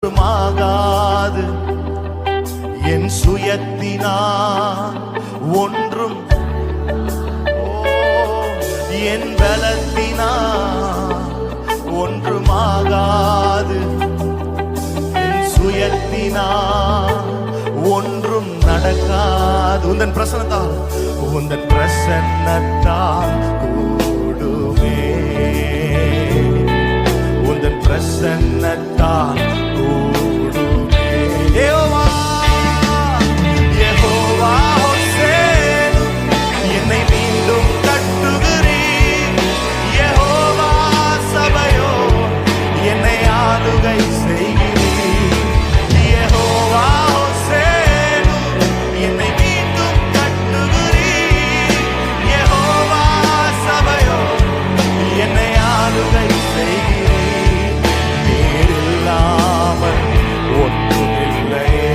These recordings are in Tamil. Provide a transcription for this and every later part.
ஆகாது என் சுயத்தினால் ஒன்றும் என் பலத்தினால் ஒன்றுமாகாது என் சுயத்தினால் ஒன்றும் நடக்காது உந்தன் பிரசன்னத்தால் கூடுமே உந்தன் பிரசன்னத்தால் கூடுமே யெகோவா ஹோசேனு என்னை மீண்டும் கட்டுகிறீர் யெகோவா சபையோ என்னை ஆளுகை செய்கிறீர் யெகோவா ஹோசேனு என்னை மீண்டும் கட்டுகிறீர் யெகோவா சபையோ என்னை ஆளுகை செய்கிறீர் நீரில்லாமல் ஒன்றுமில்லையே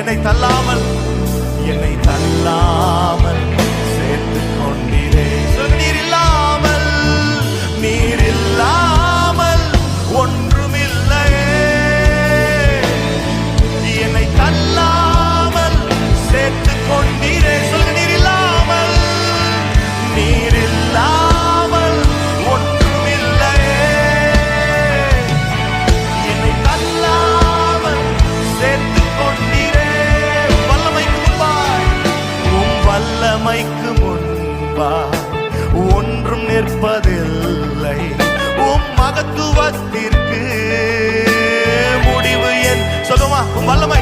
என்னை தள்ளாமல் சேர்த்துக் கொண்டீரே நீரில்லாமல் ஒன்றுமில்லையே என்னை தள்ளாமல் சேர்த்துக் கொண்டீரே நீரில்லாமல் ஒன்றுமில்லையே என்னை தள்ளாமல் சேர்த்துக் கொண்டீரே வல்லமைக்கு முன்பாய் ஒன்றும் நிற்பதில்லை உம் மகத்துவத்திற்கு முடிவு என் சொல்லுமா உம் வல்லமை